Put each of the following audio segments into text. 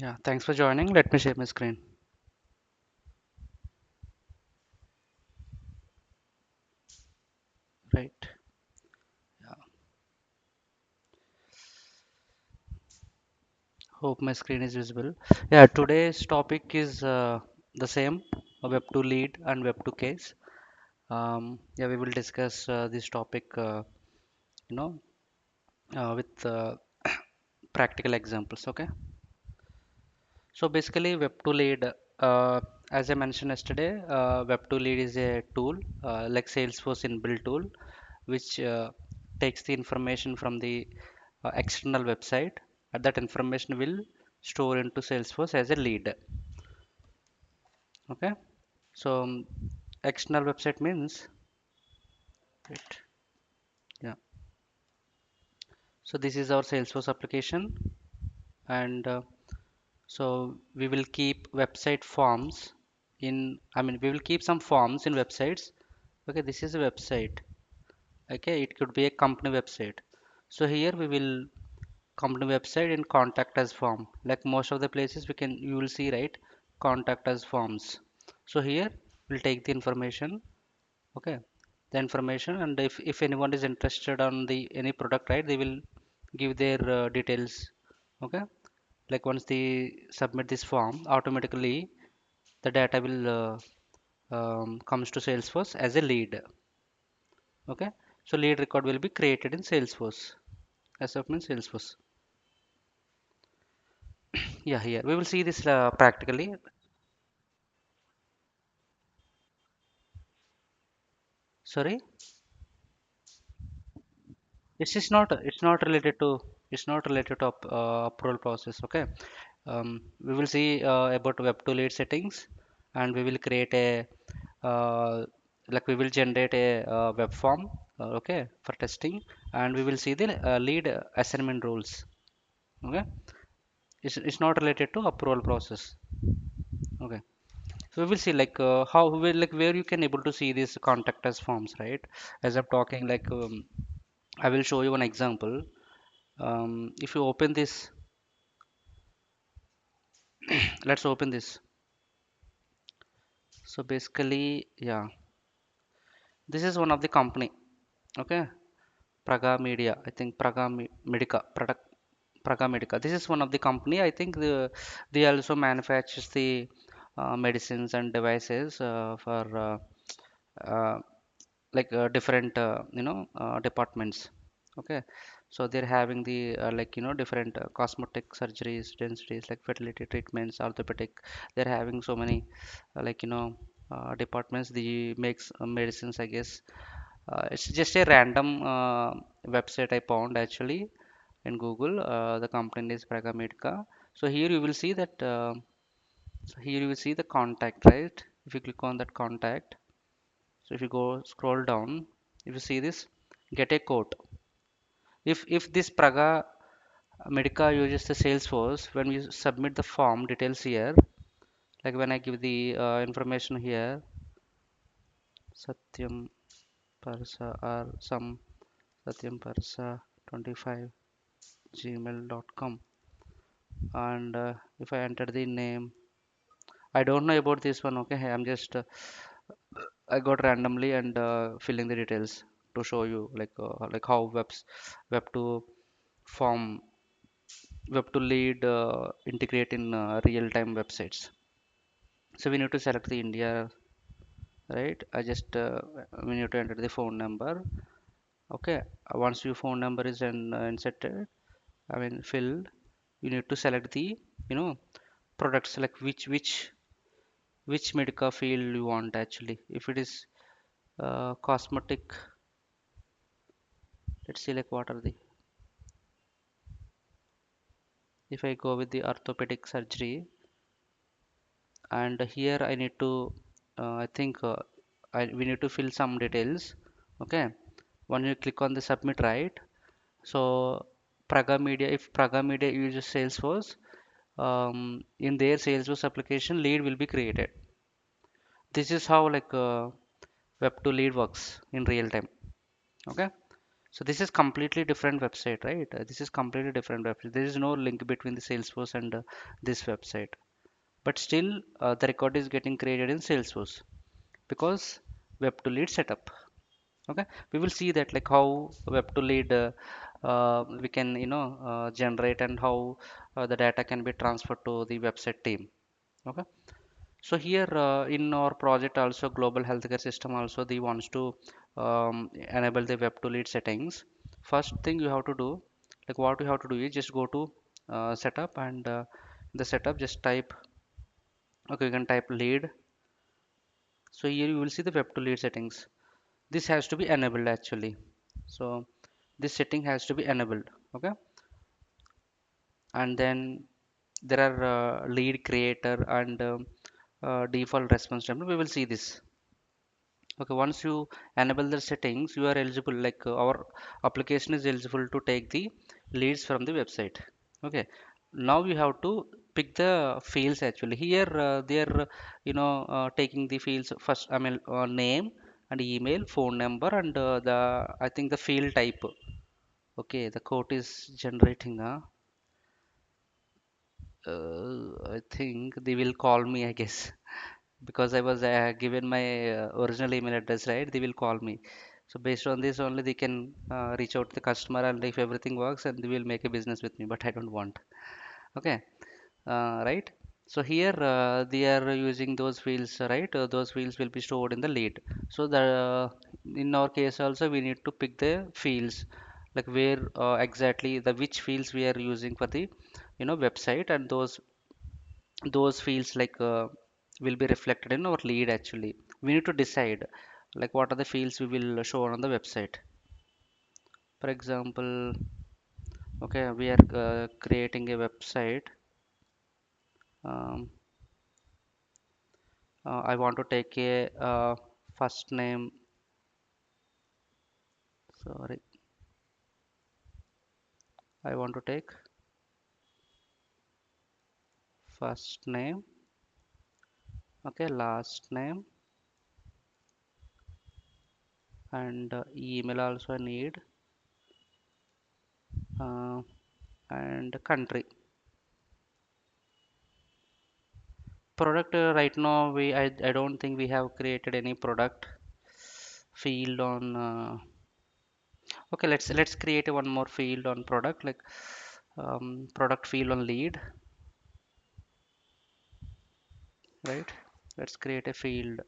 Yeah, thanks for joining. Let me share my screen. Right. Yeah. Hope my screen is visible. Yeah, today's topic is the same, Web 2 lead and Web 2 case. Yeah, we will discuss this topic, you know, with practical examples. Okay. So basically, Web 2 lead, as I mentioned yesterday, Web 2 lead is a tool like Salesforce inbuilt tool, which takes the information from the external website, and that information will store into Salesforce as a lead. Okay, so external website means it. Yeah. So this is our Salesforce application, and so we will keep website forms in. I mean, we will keep some forms in websites. Okay, this is a website. Okay, it could be a company website. So here we will company website and contact us form, like most of the places we can you will see, right? Contact us forms. So here we'll take the information. Okay, the information, and if anyone is interested on the any product, right, they will give their details. Okay, like once they submit this form, automatically the data will comes to Salesforce as a lead. Okay, so lead record will be created in Salesforce, as of means Salesforce. Yeah, here we will see this practically. Sorry. It's not related to approval process. Okay. We will see about web to lead settings, and we will create a like we will generate a web form. Okay, for testing, and we will see the lead assignment rules. Okay. It's not related to approval process. Okay. So we will see like how we like where you can able to see these contact us forms, right? As I'm talking, like I will show you one example. If you open this, let's open this. So basically, yeah, this is one of the company. Okay, Praga Media. I think Medica product. Praga Medica. This is one of the company. I think they also manufactures the medicines and devices for uh, different departments. Okay, so they're having the different cosmetic surgeries, densities, like fertility treatments, orthopedic. They're having so many departments. The makes medicines, I guess. It's just a random website I found actually in Google. The company is Praga Medica. So here you will see that so here you will see the contact, right? If you click on that contact, so if you go scroll down, if you see this, get a quote. If this Praga Medica uses the Salesforce, when you submit the form details here, like when I give the information here, Satyam Parsa or some Satyam Parsa 25 gmail.com, and if I enter the name, I don't know about this one. Okay, I'm just I got randomly and filling the details to show you like how web to form web to lead integrate in real-time websites. So we need to select the India, right? I just we need to enter the phone number. Okay, once your phone number is inserted, I mean filled, you need to select the products, like which medica field you want actually. If it is cosmetic, let's see like what are the. If I go with the orthopedic surgery, and here I need to I think we need to fill some details. Okay, when you click on the submit, right, so Praga Media, if Praga Media uses Salesforce, in their Salesforce application lead will be created. This is how like web to lead works in real time. Okay, So this is completely different website, right? This is completely different website. There is no link between the Salesforce and this website. But still, the record is getting created in Salesforce because web to lead setup. Okay, we will see that like how web to lead we can generate, and how the data can be transferred to the website team. Okay, so here in our project also, global healthcare system also, they wants to enable the web to lead settings. First thing you have to do, like what you have to do is just go to setup, and the setup just type, okay, you can type lead. So here you will see the web to lead settings. This has to be enabled actually. So this setting has to be enabled. Okay, and then there are lead creator and default response time. We will see this. Okay, once you enable the settings, you are eligible, like our application is eligible to take the leads from the website. Okay, now you have to pick the fields actually. Here they are taking the fields first, I mean name and email, phone number, and the I think the field type. Okay, the code is generating. I think they will call me, I guess, because I was given my original email address, right? They will call me. So based on this only, they can reach out to the customer, and if everything works, and they will make a business with me. But I don't want. Okay, right? So here they are using those fields, right? Those fields will be stored in the lead. So the in our case also, we need to pick the fields, like where exactly the which fields we are using for the website, and those fields like will be reflected in our lead actually. We need to decide like what are the fields we will show on the website. For example, okay, we are creating a website. um, I want to take a first name, sorry, I want to take first name, okay, last name, and email also I need, uh, and country. Product, right now I don't think we have created any product field on okay, let's create one more field on product, like product field on lead, right? Let's create a field.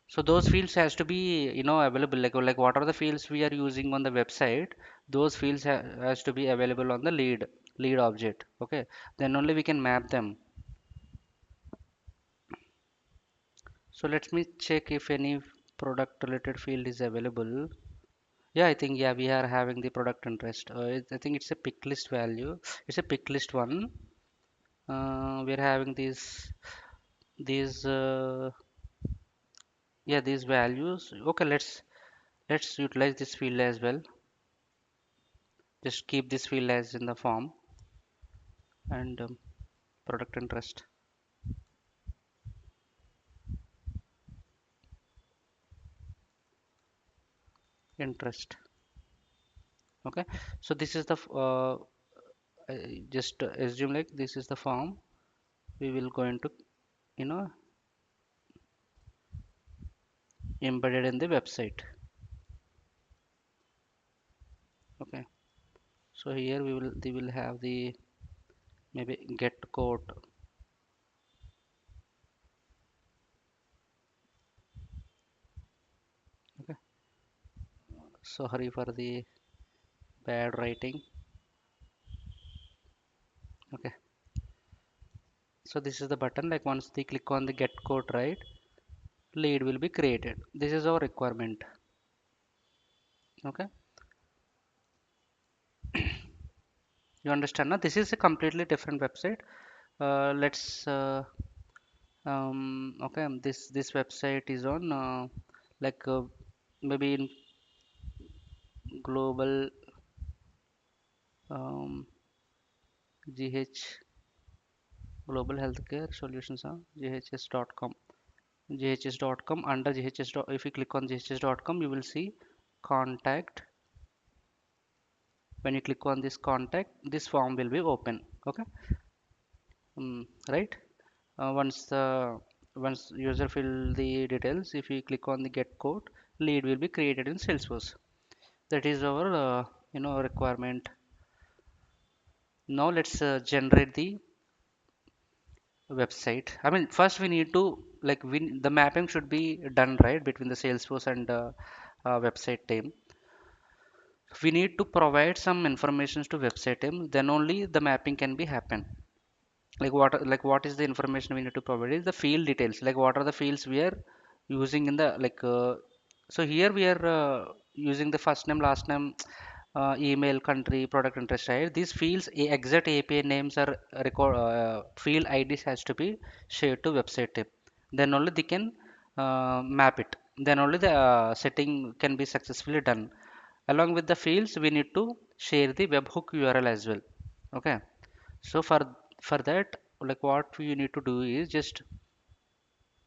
So those fields has to be available, like what are the fields we are using on the website, those fields has to be available on the lead object. Okay, then only we can map them. So let me check if any product related field is available. Yeah, I think, yeah, we are having the product interest. I think it's a pick list value. It's a pick list one. We're having these yeah, these values. Okay, let's utilize this field as well. Just keep this field as in the form, and product interest. Okay, so this is the just assume like this is the form we will going to you know embedded in the website. Okay, so here they will have the maybe get code. Okay, sorry for the bad writing. Okay, so this is the button, like once they click on the get code, right, lead will be created. This is our requirement. Okay, you understand now? This is a completely different website. Let's okay, this website is on like maybe in global um, gh global healthcare solutions, ghs.com. ghs.com, under ghs. If you click on ghs.com, you will see contact. When you click on this contact, this form will be open. Okay. Right. Once user fill the details, if you click on the get code, lead will be created in Salesforce. That is our requirement. Now let's generate the website. I mean, first we need to like the mapping should be done right between the Salesforce and website team. We need to provide some informations to website team, then only the mapping can be happen. Like what is the information we need to provide is the field details, like what are the fields we are using in the so here we are using the first name, last name, email, country, product interest, right? These fields, exact API names are record, field IDs has to be shared to website team, then only they can map it, then only the setting can be successfully done. Along with the fields we need to share the webhook URL as well. Okay. So for that, like what we need to do is just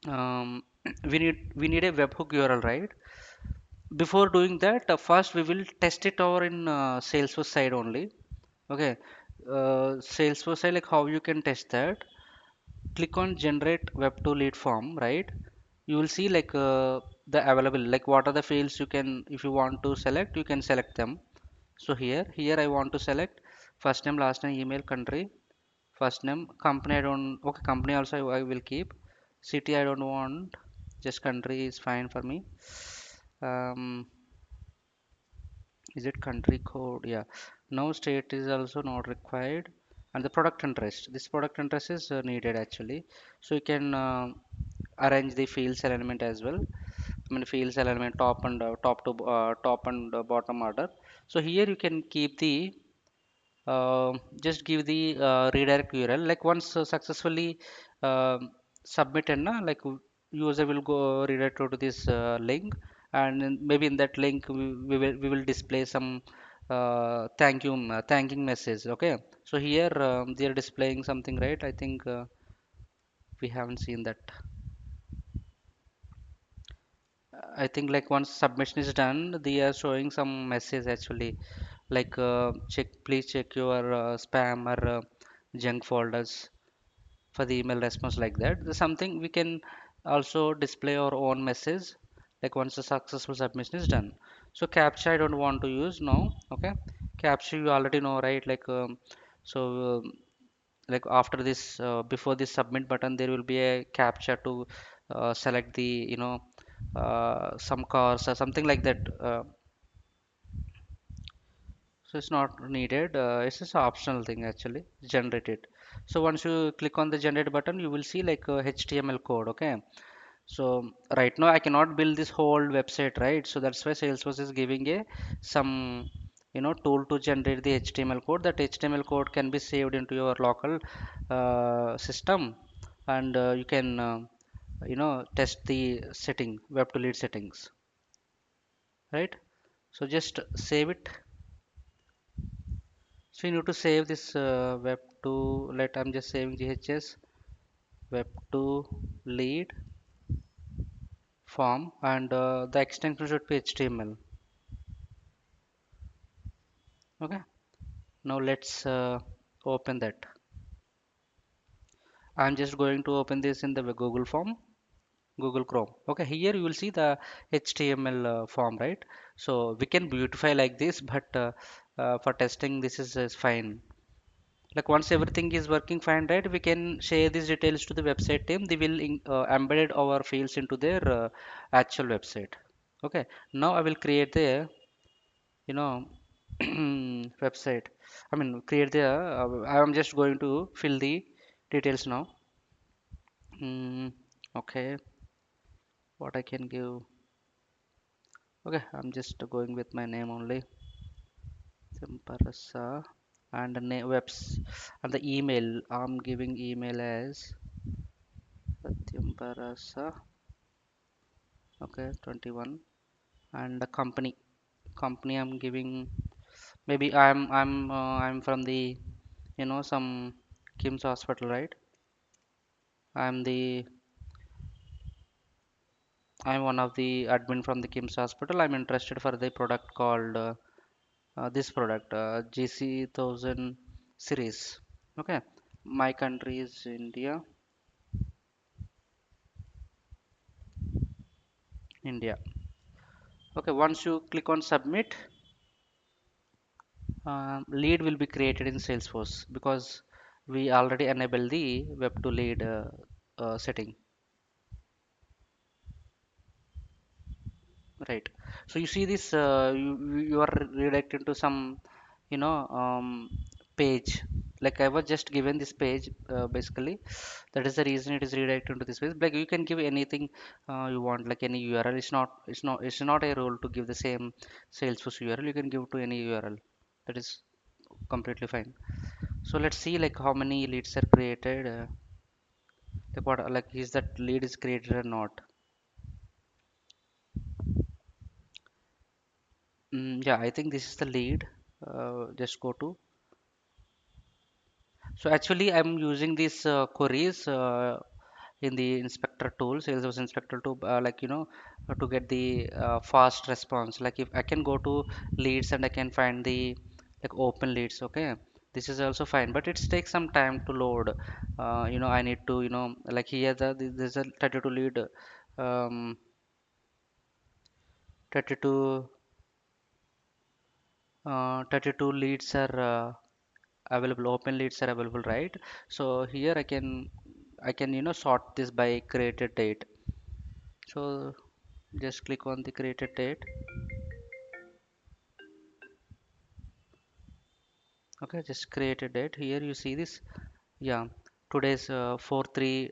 um, we need a webhook URL, right? Before doing that, first we will test it over in Salesforce side only. Okay, Salesforce side, like how you can test that. Click on generate web to lead form, right? You will see like the available, like what are the fields you can, if you want to select, you can select them. So here I want to select first name, last name, email, country. First name, company I don't, okay, company also I will keep. City I don't want, just country is fine for me. Um, is it country code? Yeah. Now state is also not required. And the product interest. This product interest is needed actually. So you can arrange the fields alignment as well. I mean fields alignment top and top and bottom order. So here you can keep the just give the redirect URL. Like once successfully submitted, na, like user will go redirect to this link, and then maybe in that link we will display some thanking message. Okay, so here they are displaying something, right? I think we haven't seen that. I think like once submission is done, they are showing some message actually, like please check your spam or junk folders for the email response, like that. There's something we can also display our own message like once the successful submission is done. So captcha I don't want to use now. Okay, captcha you already know, right? So like after this before this submit button there will be a captcha to select the some cars or something like that. So it's not needed. It's just an optional thing actually. Generate it. So once you click on the generate button, you will see like HTML code. Okay. So right now I cannot build this whole website, right? So that's why Salesforce is giving a some tool to generate the HTML code. That HTML code can be saved into your local system, and you can test the setting web to lead settings, right? So just save it. So you need to save this web to let I'm just saving GHS web to lead form, and the extension should be HTML. Okay. Now let's open that. I'm just going to open this in the Google form, Google Chrome. Okay, here you will see the HTML form, right? So we can beautify like this, but for testing this is fine. Like once everything is working fine, right, we can share these details to the website team. They will embed our fields into their actual website. Okay, now I will create the you know website. I mean create the I am just going to fill the details now. Okay, what I can give. Okay, I'm just going with my name only. Simparasa, and the name webs and the email. I'm giving email as Satyamparasa. Okay, 21, and the company I'm giving, maybe I'm from the some Kim's hospital, right? I'm the I'm one of the admin from the Kim's hospital. I'm interested for the product called this product, GC 1000 series. Okay, my country is India. India. Okay, once you click on submit, lead will be created in Salesforce because we already enable the web to lead setting. Right. So you see this, you are redirected to some, you know, page. Like I was just given this page, basically. That is the reason it is redirected to this page. Like you can give anything you want, like any URL. It's not a rule to give the same Salesforce URL. You can give to any URL. That is completely fine. So let's see like how many leads are created. Like what, like is that lead is created or not? Yeah, I think this is the lead. Just go to. So actually, I'm using these queries in the inspector tool, Salesforce inspector to to get the fast response. Like if I can go to leads and I can find the like open leads. Okay, this is also fine, but it takes some time to load. I need to like here there's a 32 lead, 32 32 leads are available, open leads are available, right? So here I can sort this by created date. So just click on the created date. Okay, just created date. Here you see this. Yeah, today's 4 3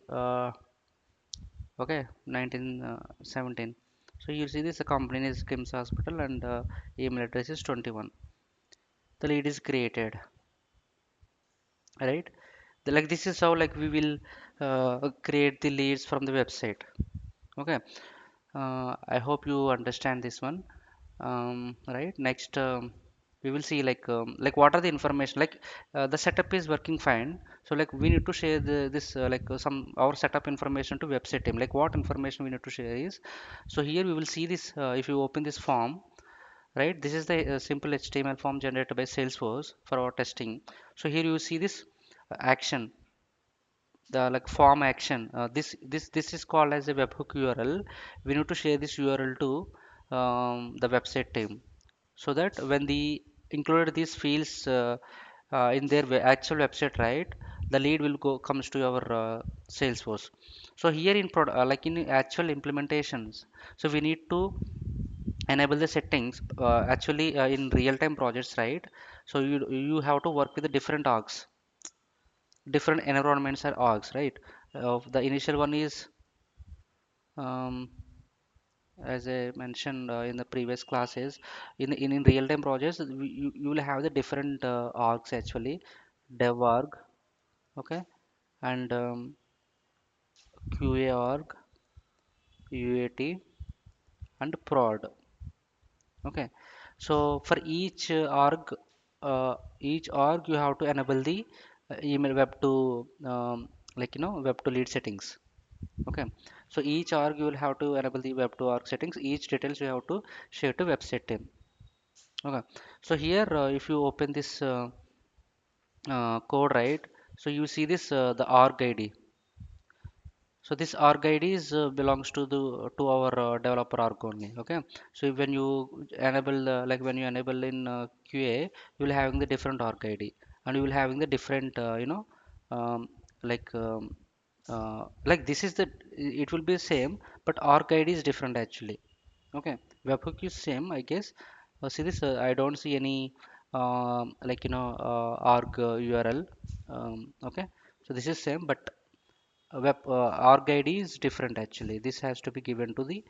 okay, 1917. So you see this, the company is Kim's Hospital and email address is 21. The lead is created, right? Like this is how like we will create the leads from the website. Okay, I hope you understand this one. Right, next we will see like what are the information, like the setup is working fine. So like we need to share this some our setup information to website team. Like what information we need to share is, so here we will see this, if you open this form, right, this is the simple HTML form generated by Salesforce for our testing. So here you see this action, the like form action, this is called as a webhook URL. We need to share this URL to the website team, so that when the included these fields in their actual website, right, the lead will go comes to our Salesforce. So here in like in actual implementations, so we need to enable the settings actually in real-time projects, right? So you have to work with the different orgs, different environments are orgs, right? The initial one is um, as I mentioned in the previous classes, in real-time projects, you will have the different orgs actually, dev org, okay, and QA org, UAT, and prod, okay. So for each org you have to enable the email web to web to lead settings. Okay, so each org you will have to enable the web to org settings. Each details you have to share to website team. Okay, so here if you open this code, right, so you see this the org ID. So this org ID is belongs to the to our developer org only. Okay, so when you enable when you enable in QA, you will having the different org ID, and you will having the different um, like um, like this is the, it will be same, but org ID is different actually. Okay, webhook is same, I guess. See this, I don't see any org URL. Okay, so this is same, but web org ID is different actually. This has to be given to the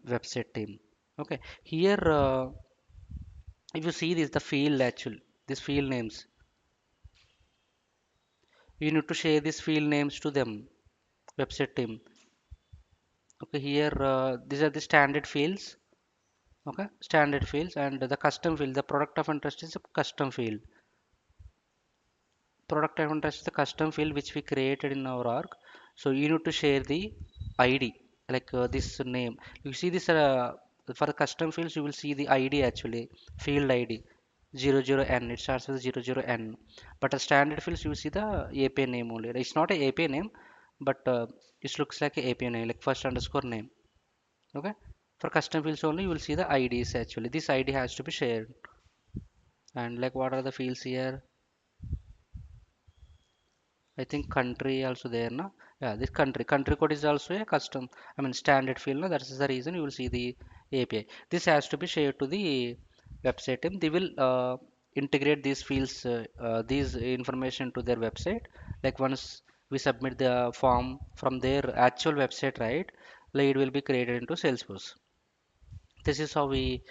website team. Okay, here if you see this, the field actually, this field names, you need to share these field names to them, website team. Okay, here these are the standard fields. Okay, standard fields, and the custom field, the product of interest is a custom field. Product of interest is the custom field which we created in our org. So you need to share the ID, like this name. You see this For the custom fields, you will see the ID actually, field ID, 00N. It starts with 00N. But a standard fields, you will see the API name only. It's not a API name, but it looks like a API name, like first underscore name. Okay. For custom fields only, you will see the IDs actually. This ID has to be shared. And like what are the fields here? I think country also there, na? Yeah, this country code is also a custom, I mean standard field, na? That is the reason you will see the API. This has to be shared to the website team. They will integrate these fields, these information to their website. Like once we submit the form from their actual website, right? Like it will be created into Salesforce. This is how we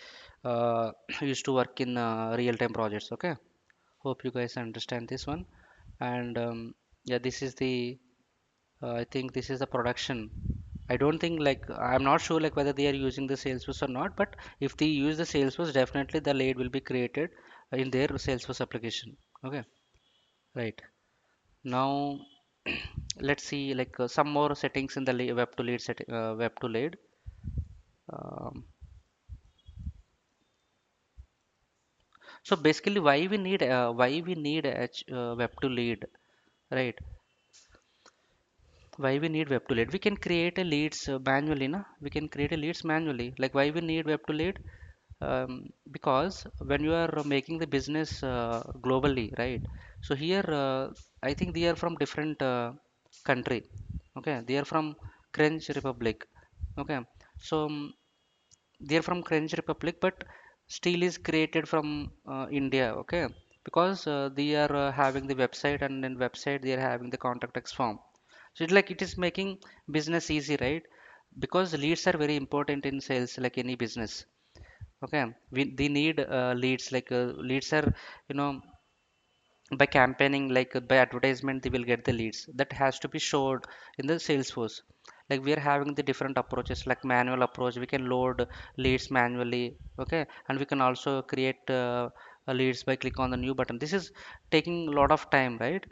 used to work in real-time projects. Okay, hope you guys understand this one. And yeah, this is the I think this is the production. I don't think like I'm not sure like whether they are using the Salesforce or not, but if they use the Salesforce, definitely the lead will be created in their Salesforce application. Okay, right. Now let's see like some more settings in the web to lead setting, web to lead. Um, so basically, why we need web to lead, right? Why we need web to lead? We can create a leads manually, na? We can create a leads manually. Like why we need web to lead? Because when you are making the business globally, right? So here I think they are from different country. Okay, they are from French Republic. Okay, so they're from French Republic, but still is created from India. Okay, because they are having the website, and in website they are having the contact text form. So it's like it is making business easy, right? Because leads are very important in sales, like any business. Okay, they need leads. Like leads are, you know, by campaigning, like by advertisement, they will get the leads. That has to be showed in the Salesforce. Like we are having the different approaches, like manual approach. We can load leads manually. Okay, and we can also create leads by click on the new button. This is taking a lot of time, right?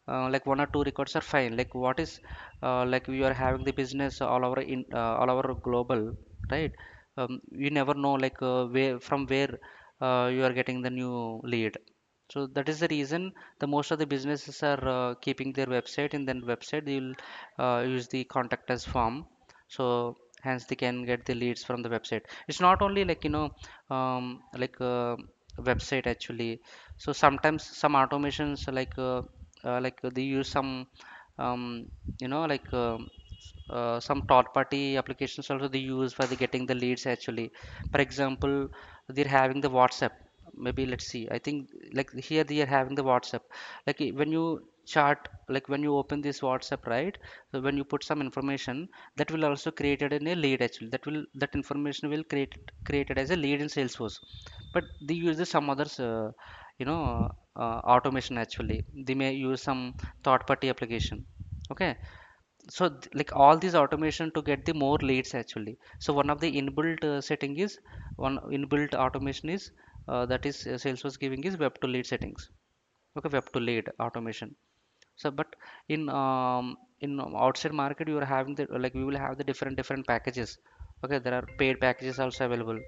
Like one or two records are fine. Like what is like we are having the business all over global, right? You never know like where from where you are getting the new lead. So that is the reason the most of the businesses are keeping their website, and then website they will use the contact us form. So hence they can get the leads from the website. It's not only like like website actually. So sometimes some automations like they use some um, like some third party applications also they use for the getting the leads actually. For example, they're having the WhatsApp. Maybe let's see. I think like here they are having the WhatsApp. Like when you chart, like when you open this WhatsApp, right? So when you put some information, that will also created in a lead actually. That information will created as a lead in Salesforce. But they use the some others, automation actually. They may use some third party application. Okay, so like all these automation to get the more leads actually. So one of the inbuilt setting is one inbuilt automation is that is Salesforce giving is web to lead settings. Okay, web to lead automation. So but in outside market you are having the like we will have the different packages. Okay, there are paid packages also available.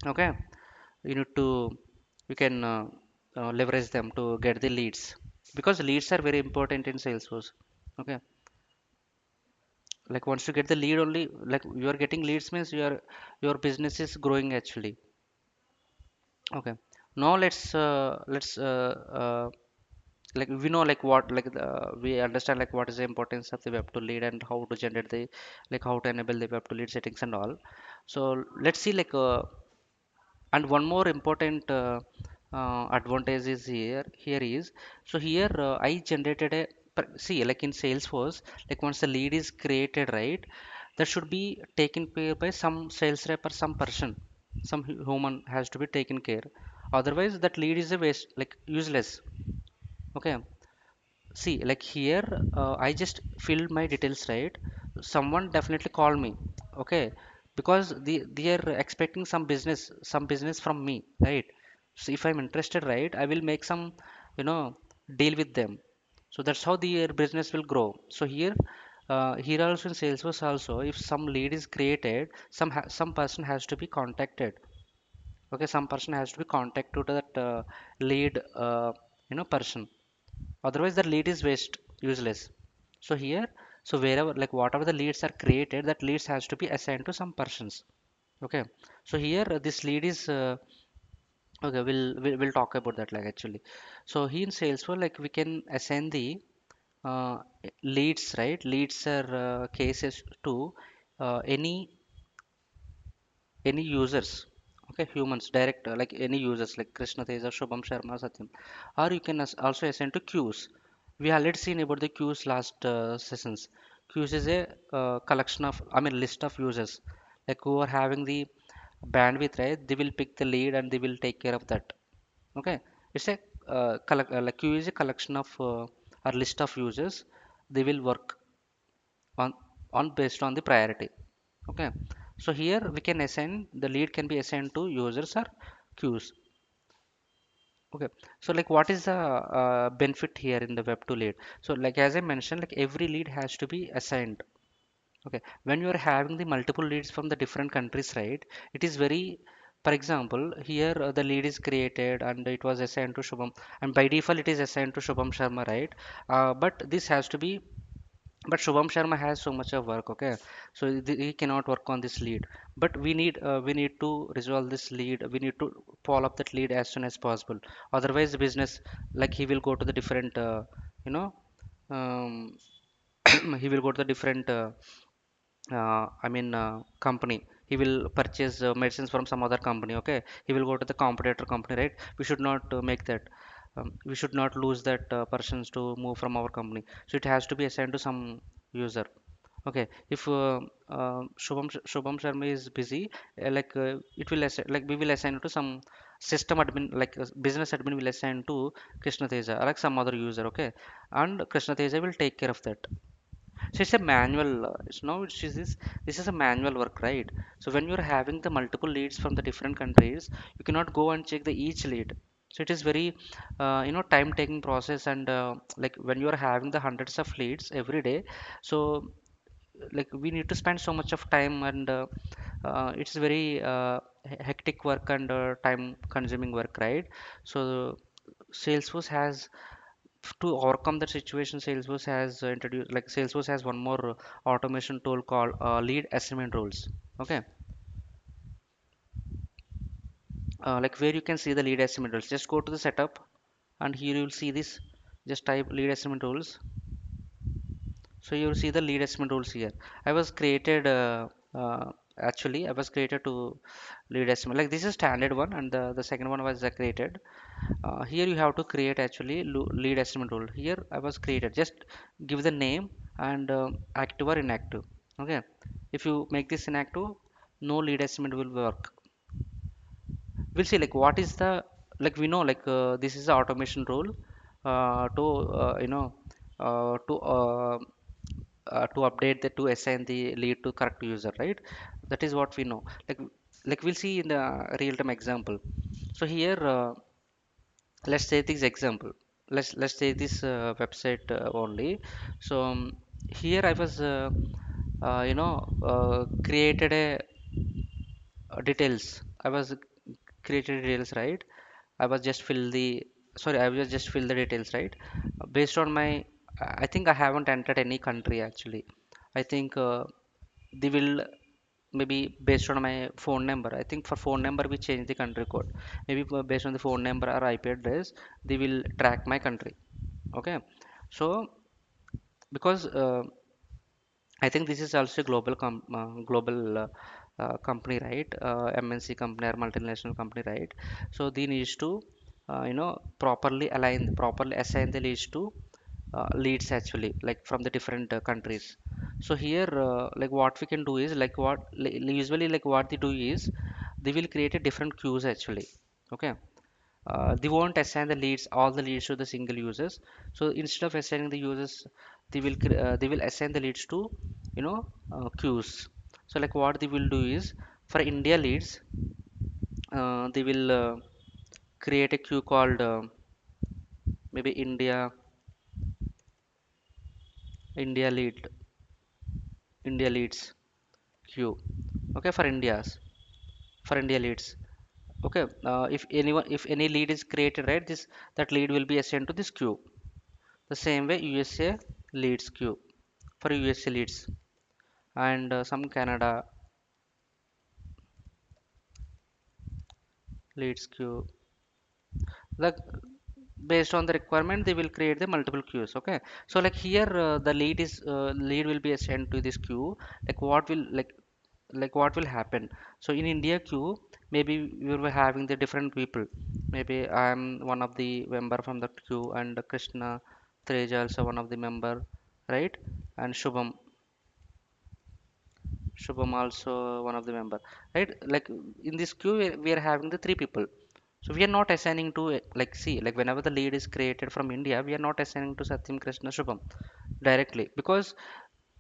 Okay, you need to you can leverage them to get the leads, because leads are very important in Salesforce. Okay, like once you get the lead only, like you are getting leads means your business is growing actually. Okay, now let's like we know like what like we understand like what is the importance of the web to lead and how to generate the like how to enable the web to lead settings and all. So let's see like and one more important advantage is here is, so here I generated a see like in Salesforce, like once the lead is created, right, that should be taken care by some sales rep or some person, some human has to be taken care. Otherwise that lead is a waste, like useless. Okay, see, like here, I just filled my details, right? Someone definitely call me, okay, because they are expecting some business from me, right? So if I'm interested, right, I will make some, deal with them. So that's how their business will grow. So here, Here also in Salesforce also, if some lead is created, some person has to be contacted. Okay, some person has to be contacted to that lead, person. Otherwise, the lead is waste, useless. So here, so wherever, like whatever the leads are created, that leads has to be assigned to some persons. Okay, so here this lead is okay. We'll talk about that like actually. So here in Salesforce, like we can assign the uh, leads, right? Leads are cases to any users, okay, humans direct, like any users like Krishna Teja, Shubham Sharma, Satyam, or you can also assign to queues. We already seen about the queues last sessions. Queues is a collection of, I mean, list of users like who are having the bandwidth, right? They will pick the lead and they will take care of that. Okay, it's a like queue is a collection of or list of users. They will work on based on the priority. Okay, so here we can assign the lead can be assigned to users or queues. Okay, so like what is the benefit here in the web to lead? So like as I mentioned, like every lead has to be assigned. Okay, when you are having the multiple leads from the different countries, right? It is very, for example, here the lead is created and it was assigned to Shubham, and by default it is assigned to Shubham Sharma, right? But this has to be, but Shubham Sharma has so much of work, okay? So he cannot work on this lead. But we need to resolve this lead. We need to follow up that lead as soon as possible. Otherwise, the business, like he will go to the different, you know, um, he will go to the different company. He will purchase medicines from some other company. Okay, he will go to the competitor company, right? We should not make that. We should not lose that persons to move from our company. So it has to be assigned to some user. Okay, if Shubham Sharma is busy, it will assign, like we will assign it to some system admin, like business admin will assign to Krishna Teja, or like some other user. Okay, and Krishna Teja will take care of that. So it's a manual. It's now it's this is a manual work, right? So when you're having the multiple leads from the different countries, you cannot go and check the each lead. So it is very, time-taking process, and like when you are having the hundreds of leads every day, so like we need to spend so much of time, and it's very hectic work and time-consuming work, right? So Salesforce has to overcome that situation. Salesforce has introduced, like Salesforce has one more automation tool called lead assignment rules. Okay, like where you can see the lead assignment rules, just go to the setup and here you will see this. Just type lead assignment rules. So you will see the lead assignment rules here. I was created actually I was created to lead estimate, like this is standard one, and the second one was created. Here you have to create actually lead estimate rule. Here I was created. Just give the name and active or inactive. Okay. If you make this inactive, no lead estimate will work. We'll see like what is the, like we know like this is the automation rule to to update the to assign the lead to correct user, right? That is what we know. Like we'll see in the real-time example. So here let's take this example. Let's take this website only. So here I was created a details. I was created details, right? I was just fill the, sorry, I was just fill the details, right? Based on my, I think I haven't entered any country actually. I think they will maybe based on my phone number. I think for phone number we change the country code. Maybe based on the phone number or IP address, they will track my country. Okay, so because I think this is also a global company, right? MNC company or multinational company, right? So they needs to, properly assign the leads to leads actually, like from the different countries. So here, like what we can do is like usually like what they do is they will create a different queues actually. Okay, they won't assign the leads, all the leads to the single users. So instead of assigning the users, they will assign the leads to queues. So like what they will do is for India leads, they will create a queue called maybe India lead. India leads queue. Okay, for India leads. Okay, if any lead is created, right, this that lead will be assigned to this queue. The same way USA leads queue for USA leads, and some Canada leads queue. Like based on the requirement, they will create the multiple queues. Okay, so like here the lead will be assigned to this queue. Like what will happen? So in India queue, maybe we will be having the different people. Maybe I'm one of the member from the queue, and Krishna Treja also one of the member, right? And Shubham also one of the member, right? Like in this queue, we are having the three people. So we are not assigning to like see like whenever the lead is created from India, we are not assigning to Satyam, Krishna, Shubham directly, because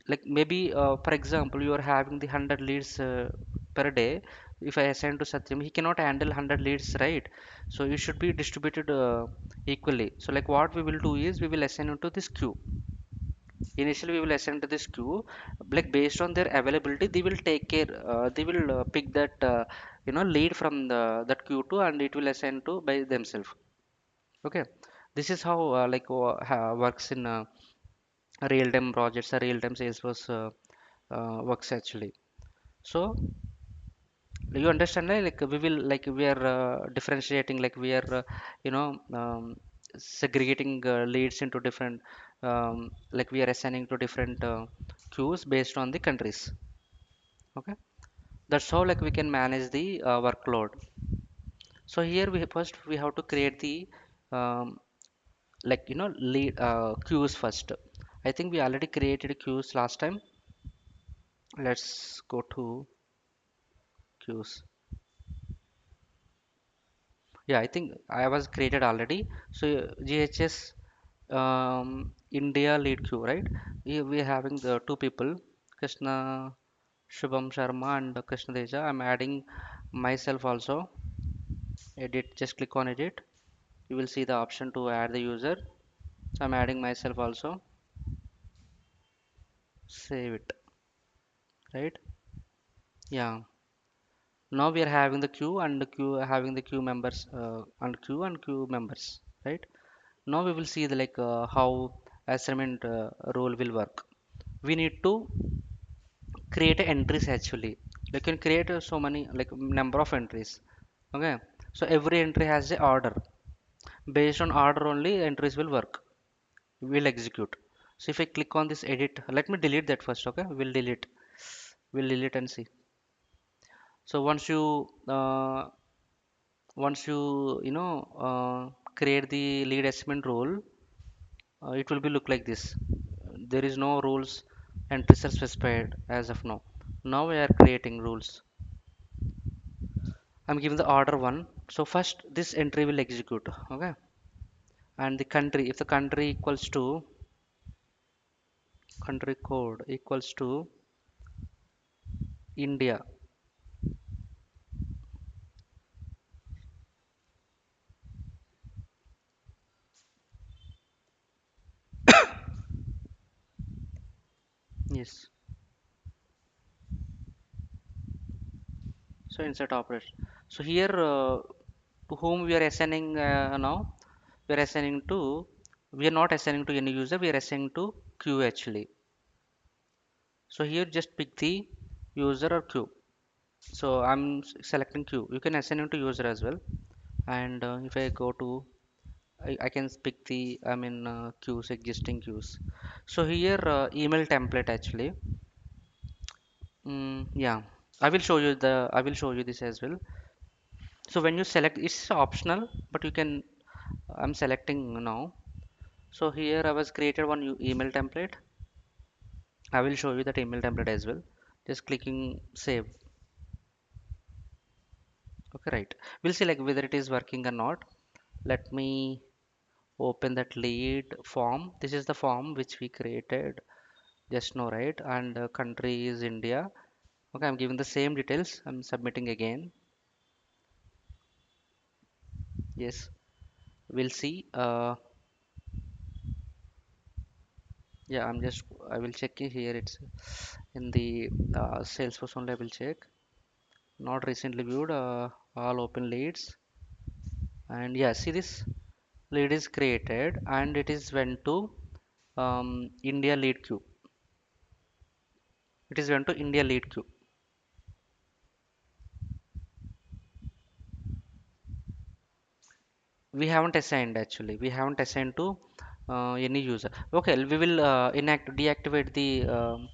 like maybe for example you are having the 100 leads per day. If I assign to Satyam, he cannot handle 100 leads, right? So it should be distributed equally. So like what we will do is we will assign it to this queue. Initially we will assign to this queue, like based on their availability they will take care, they will pick that lead from that queue to, and it will assign to by themselves. Okay, this is how works in real-time projects or real-time Salesforce works actually. So you understand, right? Like we will like we are differentiating, like we are segregating leads into different, like we are assigning to different queues based on the countries. Okay, that's how like we can manage the workload. So here first we have to create the um, lead queues first. I think we already created queues last time. Let's go to queues. Yeah, I think I was created already. So GHS India lead queue, right? We are having the two people, Krishna Shubham Sharma and Krishna Deja. I'm adding myself also. Edit, just click on edit. You will see the option to add the user. So I'm adding myself also. Save it, right? Yeah. Now we are having the queue and the queue having the queue members and queue members, right? Now we will see the how assignment role will work. We need to create entries actually. You can create so many like number of entries. Okay, so every entry has a order. Based on order only entries will work, will execute. So if I click on this edit, let me delete that first. Okay, we'll delete and see. So once you create the lead assignment role, it will be look like this. There is no rules, entries are specified as of now. Now we are creating rules. I'm giving the order one. So first this entry will execute. Okay, and the country, if the country equals to country code equals to India. Yes, so insert operation. So here to whom we are assigning now, we are assigning to, we are not assigning to any user, we are assigning to queue actually. So here just pick the user or queue. So I'm selecting queue. You can assign it to user as well. And if I go to, I can pick the, I mean, queues, existing queues. So here, email template actually. Yeah, I will show you this as well. So when you select, it's optional, but you can, I'm selecting now. So here I was created one email template. I will show you that email template as well. Just clicking save. Okay, right. We'll see like whether it is working or not. Let me open that lead form. This is the form which we created just now, right? And country is India. Okay, I'm giving the same details. I'm submitting again. Yes, we'll see. Yeah, I will check it here. It's in the Salesforce only. I will check. Not recently viewed, all open leads. And yeah, see this lead is created and it is went to India lead queue. It is went to India lead queue. We haven't assigned actually. We haven't assigned to any user. Okay, we will deactivate the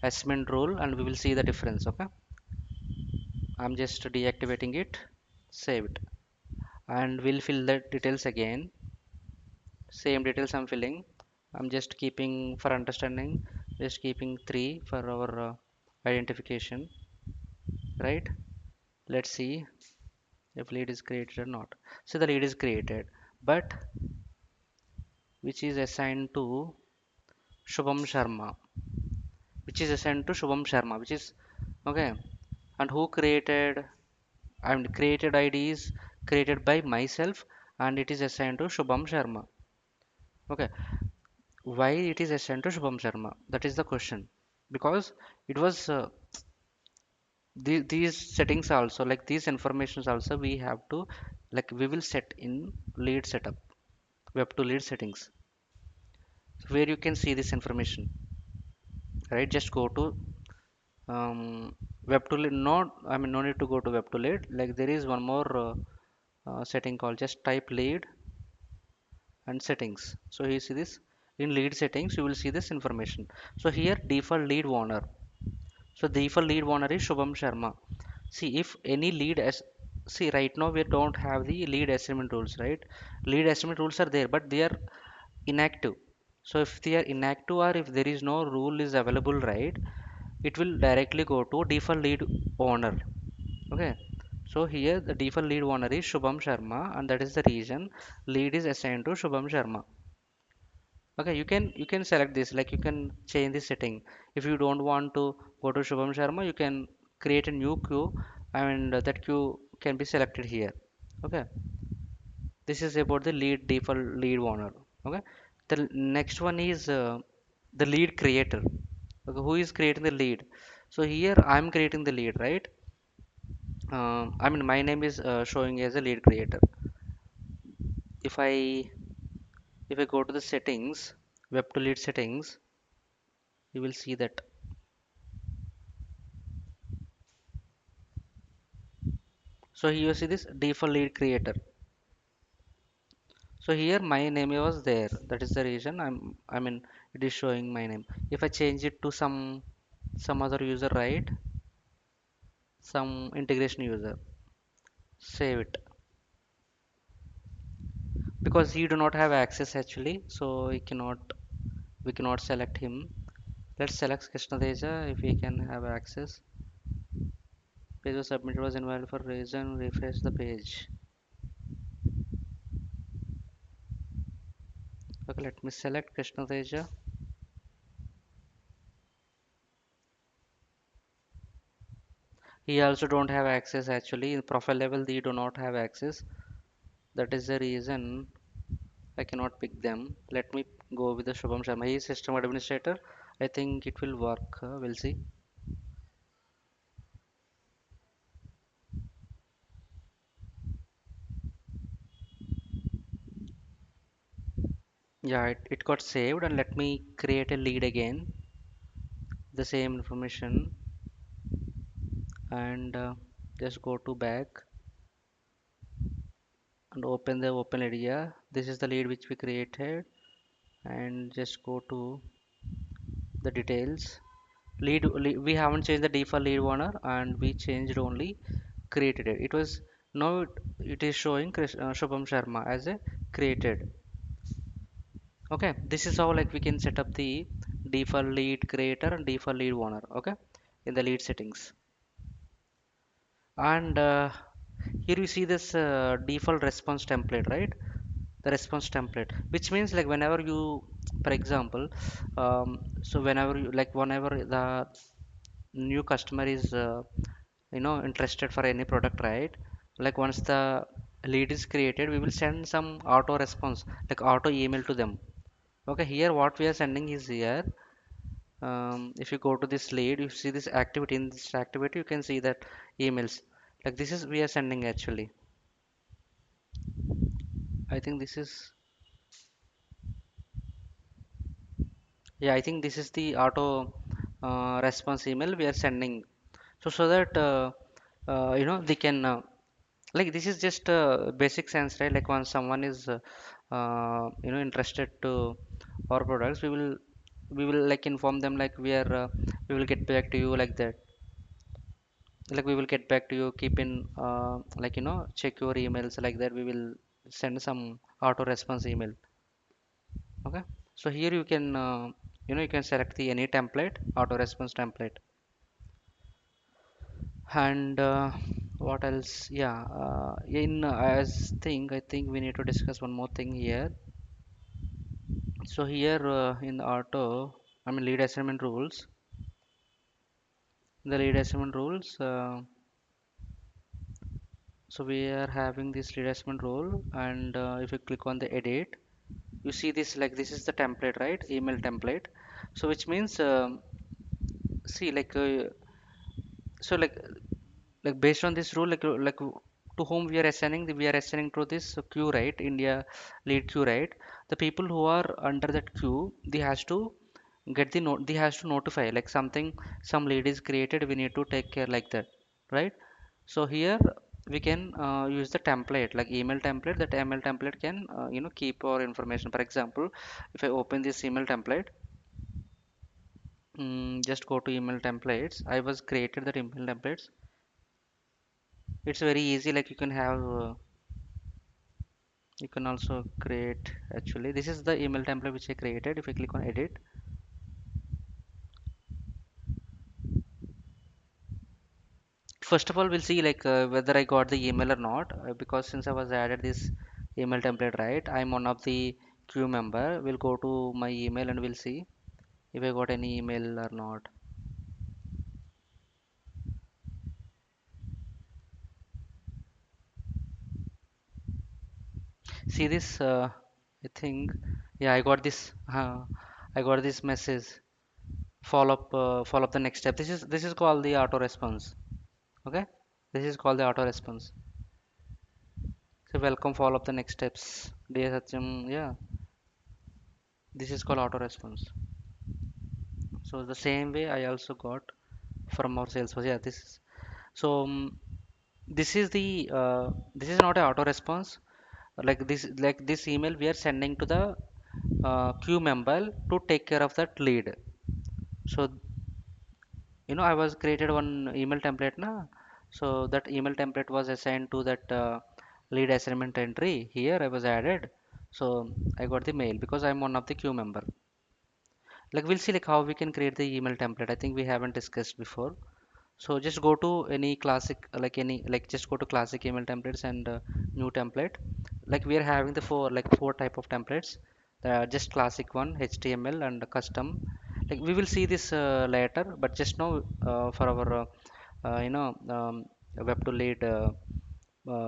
assignment rule and we will see the difference. Okay, I'm just deactivating it. Save it, and we'll fill the details again. Same details I'm filling. I'm just keeping for understanding. Just keeping three for our identification. Right? Let's see if lead is created or not. So the lead is created, but which is assigned to Shubham Sharma, which is assigned to Shubham Sharma, which is okay. And who created? I mean, created ID is created by myself, and it is assigned to Shubham Sharma. Okay, why it is assigned to Shubham Sharma? That is the question. Because it was these settings also, like these informations also, we have to, like we will set in lead setup, web to lead settings, where you can see this information, right? Just go to web to lead. Not, I mean, no need to go to web to lead. Like there is one more setting called, just type lead and settings. So you see this in lead settings, you will see this information. So here default lead owner. So default lead owner is Shubham Sharma. See if any lead as see right now we don't have the lead assignment rules, right? Lead assignment rules are there, but they are inactive. So if they are inactive or if there is no rule is available, right, it will directly go to default lead owner. Okay. So here the default lead owner is Shubham Sharma, and that is the reason lead is assigned to Shubham Sharma. Okay, you can select this, like you can change the setting. If you don't want to go to Shubham Sharma, you can create a new queue, and that queue can be selected here. Okay, this is about the lead default lead owner. Okay, the next one is the lead creator. Okay, who is creating the lead? So here I'm creating the lead, right? I mean my name is showing as a lead creator. If I go to the settings, web to lead settings, you will see that. So here you see this default lead creator. So here my name was there. That is the reason I mean it is showing my name. If I change it to some other user, right? Some integration user, save it, because he do not have access actually, so we cannot select him. Let's select Krishna Teja if we can have access. Page was submitted was invalid for reason. Refresh the page. Okay, let me select Krishna Teja. He also don't have access actually. In profile level, they do not have access. That is the reason I cannot pick them. Let me go with the Shubham Sharma. He is system administrator. I think it will work. We'll see. Yeah, it got saved, and let me create a lead again. The same information, and just go to back and open the open area. This is the lead which we created, and just go to the details. Lead, we haven't changed the default lead owner, and we changed only created it. It was now it is showing Shubham Sharma as a created. Okay, this is how like we can set up the default lead creator and default lead owner. Okay, in the lead settings. And here you see this default response template, right? The response template, which means like whenever you, for example, so whenever you, like whenever the new customer is interested for any product, right? Like once the lead is created, we will send some auto response, like auto email to them. Okay, here what we are sending is here. If you go to this lead, you see this activity. In this activity, you can see that emails. Like this is we are sending actually. I think this is, yeah, I think this is the auto response email we are sending. So that they can like this is just basic sense, right? Like once someone is interested to our products, we will like inform them like we will get back to you like that. Like we will get back to you. Keep in like check your emails like that. We will send some auto response email. Okay. So here you can you can select the any template, auto response template. And what else? Yeah, in as thing, I think we need to discuss one more thing here. So here in the auto, I mean lead assignment rules. The lead assignment rules. So we are having this lead assignment rule, and if you click on the edit, you see this like this is the template, right? Email template. So which means see like so like based on this rule to whom we are assigning we are assigning to this queue, right? India lead queue, right? The people who are under that queue, they has to get the note, they has to notify like something, some lead is created, we need to take care like that, right? So here we can use the template like email template. That email template can keep our information. For example, if I open this email template, just go to email templates. I was created that email templates. It's very easy, like you can have you can also create, actually this is the email template which I created. If I click on edit, first of all we'll see like whether I got the email or not, because since I was added this email template, right? I'm one of the queue member. We'll go to my email and we'll see if I got any email or not. See this I think, yeah, I got this I got this message, follow up the next step. This is called the auto response. Okay, this is called the auto response. So welcome, follow up the next steps. Dear Satyam, yeah, this is called auto response. So the same way I also got from our Salesforce. Yeah, this is so this is the this is not a auto response. Like this email we are sending to the queue member to take care of that lead. So I was created one email template na. So that email template was assigned to that lead assignment entry. Here I was added. So I got the mail because I'm one of the queue member. Like we'll see like how we can create the email template. I think we haven't discussed before. So just go to any classic, like any, like just go to classic email templates and new template. Like we are having the four type of templates. Just classic one, HTML and custom. Like we will see this later, but just now for our web to lead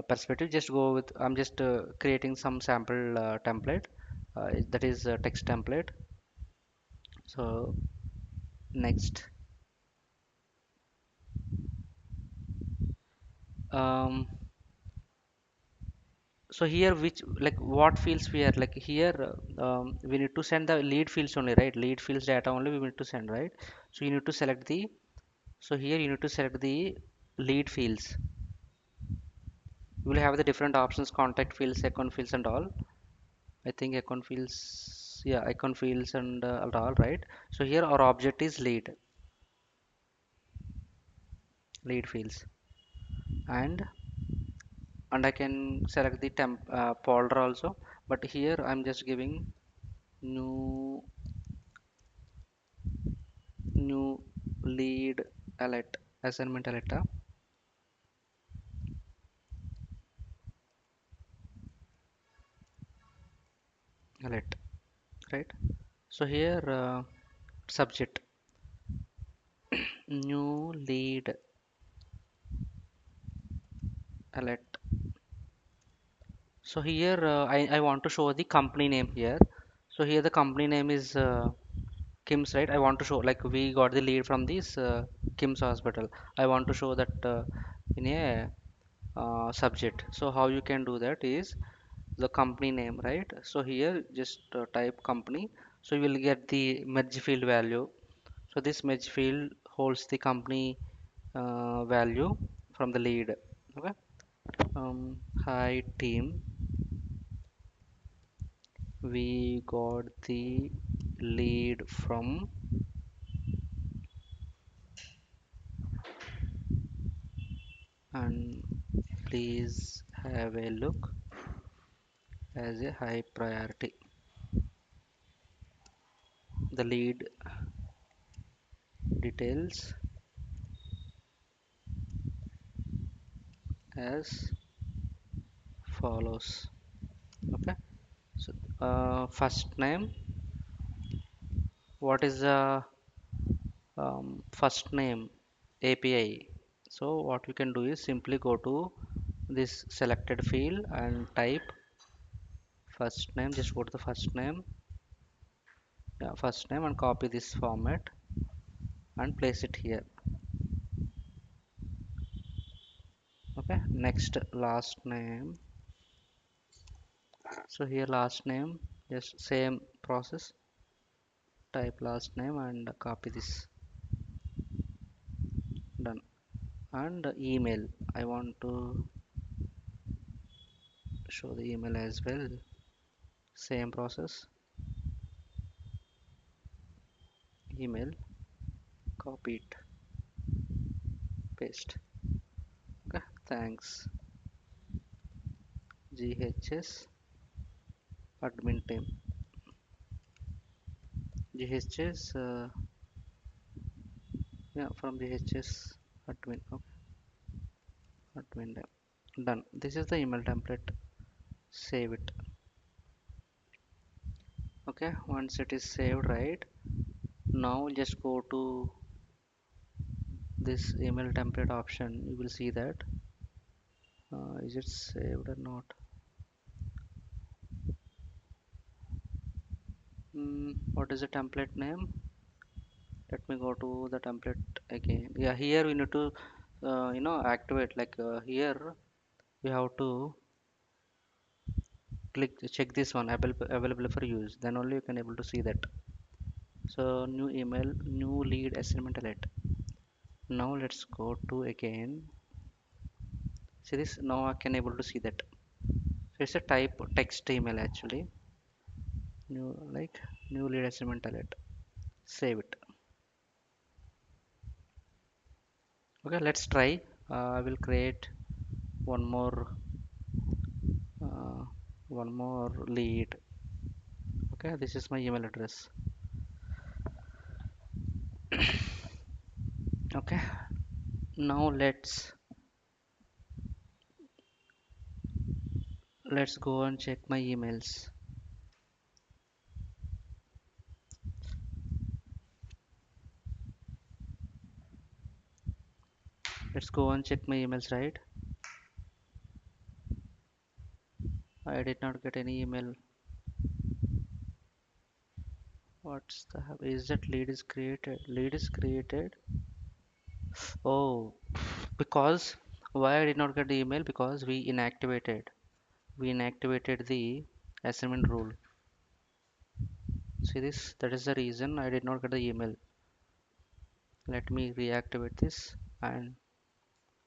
perspective, just go with, I'm just creating some sample template, that is text template. So next, um, so here which like what fields we are like here we need to send the lead fields only, right? Lead fields data only we need to send, right? So you need to select the, so here you need to select the lead fields. You will have the different options: contact fields, account fields and all. I think account fields, yeah, account fields and all, right? So here our object is lead fields, and I can select the temp folder also, but here I'm just giving new new lead alert, assignment alert, alert, right? So here subject new lead alert. So here I want to show the company name here. So here the company name is Kim's, right? I want to show like we got the lead from this Kim's hospital. I want to show that in a subject. So how you can do that is the company name, right? So here just type company. So you will get the merge field value. So this merge field holds the company value from the lead. Okay. Hi team, we got the lead from, and please have a look as a high priority. The lead details as follows. Okay. So first name, what is the first name API? So what you can do is simply go to this selected field and type first name. Just go to the first name, yeah, first name, and copy this format and place it here. Okay, next last name. So here last name, just same process, type last name and copy this. Done. And email, I want to show the email as well, same process, email, copy it, paste. Okay, thanks GHS admin team. GHS, yeah, from GHS admin. Okay, admin team. Done. This is the email template. Save it. Okay, once it is saved, right? Now just go to this email template option. You will see that is it saved or not? What is the template name? Let me go to the template again. Yeah, here we need to activate, like here we have to click check this one available for use, then only you can able to see that. So new email, new lead assignment alert. Now let's go to again, see this. Now I can able to see that. So it's a type text email actually. New, like, new lead assignment alert. Save it. Okay, let's try. I will create one more uh, one more lead. Okay, this is my email address. Okay, now let's go and check my emails. Let's go and check my emails, right? I did not get any email. What's the is that lead is created? Lead is created. Oh, because why I did not get the email? Because we inactivated the assignment rule. See this? That is the reason I did not get the email. Let me reactivate this and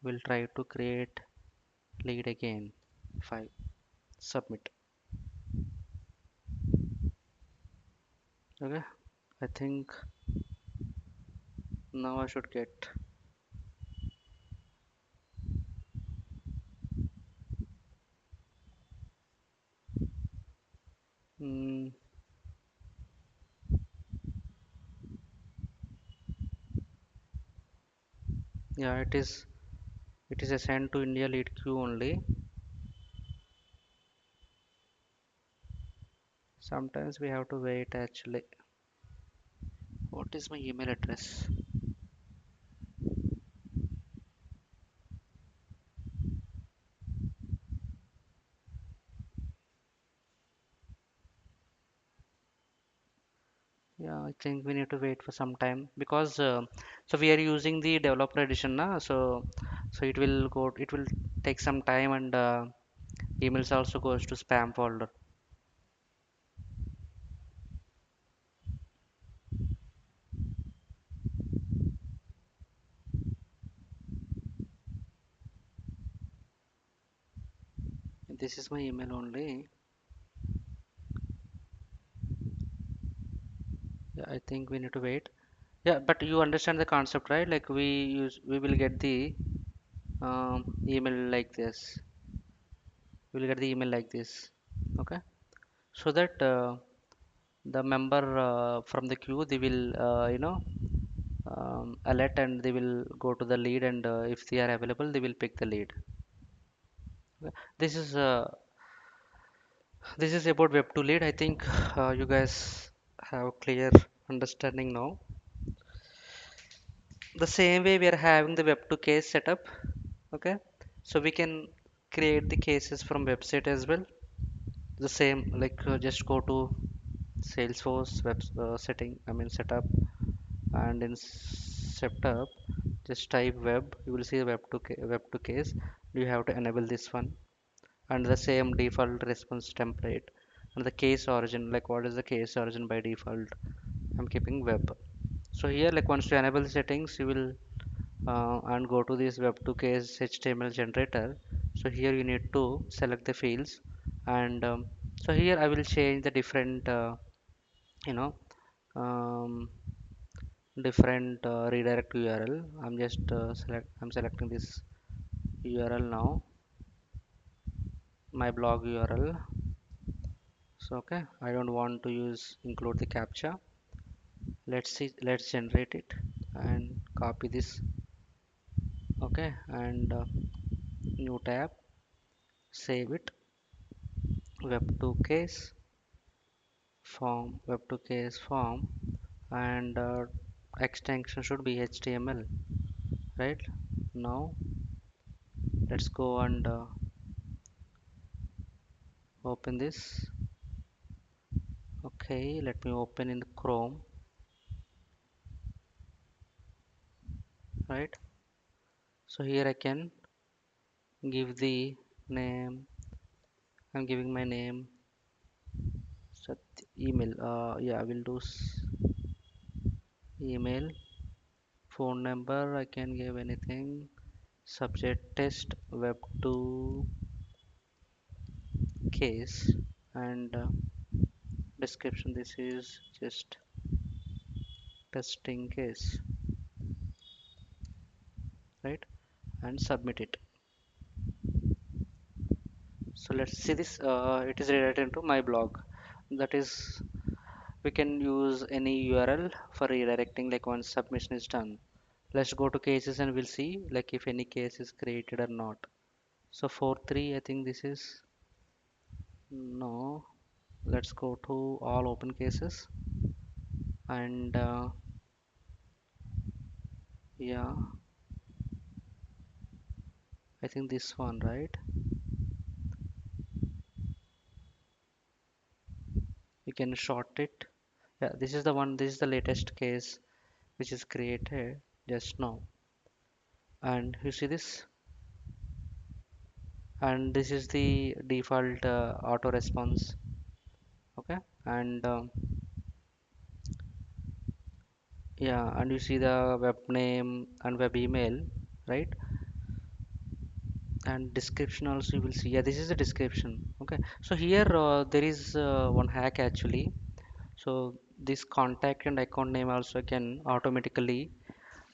we'll try to create lead again. 5. Submit. Okay. I think now I should get. Mm, yeah, it is. It is assigned to India lead queue only. Sometimes we have to wait actually. What is my email address? think we need to wait for some time because so we are using the developer edition now. So it will take some time, and emails also goes to spam folder. This is my email only. Yeah, I think we need to wait. Yeah, but you understand the concept, right? Like we will get the email like this. We will get the email like this. Okay, so that the member from the queue, they will alert, and they will go to the lead, and if they are available, they will pick the lead. Okay. This is about web to lead. I think you guys have clear understanding now. The same way we are having the web to case setup. Okay, so we can create the cases from website as well. The same, like just go to Salesforce web setting, I mean setup, and in setup just type web. You will see web to case. You have to enable this one, and the same default response template, and the case origin, like what is the case origin by default, I'm keeping web. So here, like once you enable the settings, you will and go to this web to case HTML generator. So here you need to select the fields, and so here I will change the different you know um, different redirect URL. I'm selecting this URL now, my blog URL. So okay, I don't want to use include the captcha. Let's see, let's generate it and copy this. Okay, and new tab, save it, web to case form, web to case form, and extension should be HTML, right? Now let's go and open this. Okay, let me open in the Chrome, right? So here I can give the name. I'm giving my name. So email. Yeah, I will do email. Phone number. I can give anything. Subject test web to case, and description. This is just testing case, right? And submit it. So let's see this. It is redirected to my blog. That is, we can use any URL for redirecting, like once submission is done. Let's go to cases and we'll see like if any case is created or not. So 4.3, I think this is no. Let's go to all open cases, and yeah, I think this one, right? You can short it. Yeah, this is the one. This is the latest case which is created just now, and you see this, and this is the default auto response. Okay, and yeah, and you see the web name and web email, right? And description also you will see. Yeah, this is the description. Okay, so here there is one hack actually. So this contact and account name also can automatically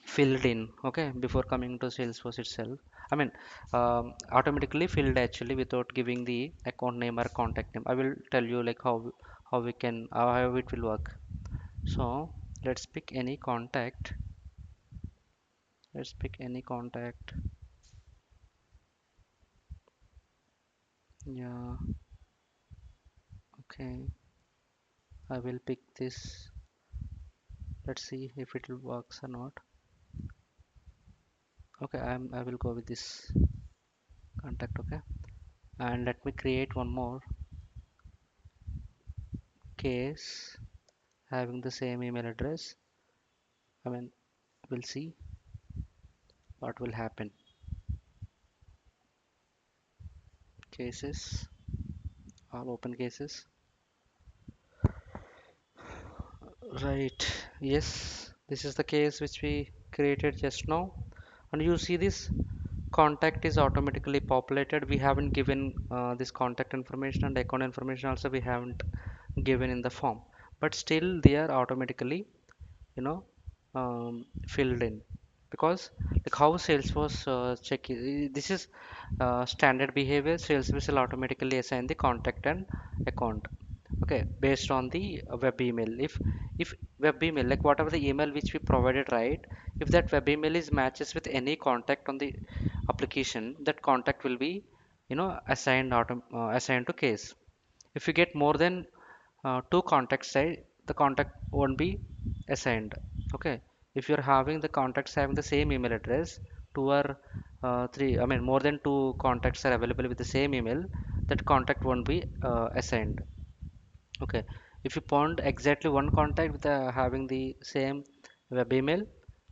filled in, okay, before coming to Salesforce itself. I mean, automatically filled actually without giving the account name or contact name. I will tell you like how we can how it will work. So let's pick any contact. Let's pick any contact. Yeah, okay. I will pick this. Let's see if it will works or not. Okay, I will go with this contact. Okay, and let me create one more case, having the same email address. I mean, we'll see what will happen. Cases, all open cases. Right. Yes, this is the case which we created just now. And you see this contact is automatically populated. We haven't given this contact information and account information also we haven't given in the form, but still they are automatically, you know, filled in, because like how Salesforce this is standard behavior. Salesforce will automatically assign the contact and account, okay, based on the web email. If web email, like whatever the email which we provided, right, if that web email is matches with any contact on the application, that contact will be, you know, assigned to case. If you get more than two contacts, say, the contact won't be assigned. Okay, if you're having the contacts having the same email address, two or three, I mean more than two contacts are available with the same email, that contact won't be assigned. Okay, if you found exactly one contact with having the same web email,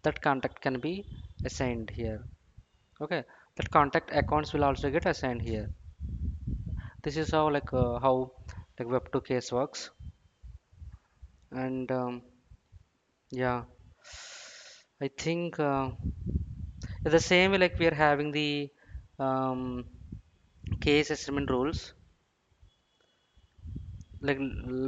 that contact can be assigned here. Okay, that contact accounts will also get assigned here. This is how like web2 case works. And yeah, I think the same way like we are having the um, case assessment rules, like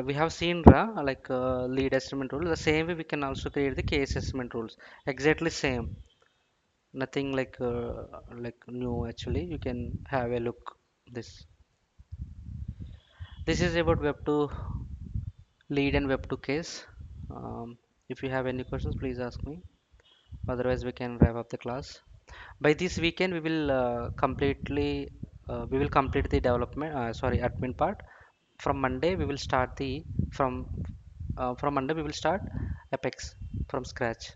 we have seen lead assessment rule. The same way we can also create the case assessment rules. Exactly same. Nothing like new actually. You can have a look. This this is about web2 lead and web2 case. If you have any questions, please ask me. Otherwise, we can wrap up the class. By this weekend, we will complete the development. Sorry, admin part. From Monday, we will start from Monday we will start Apex from scratch.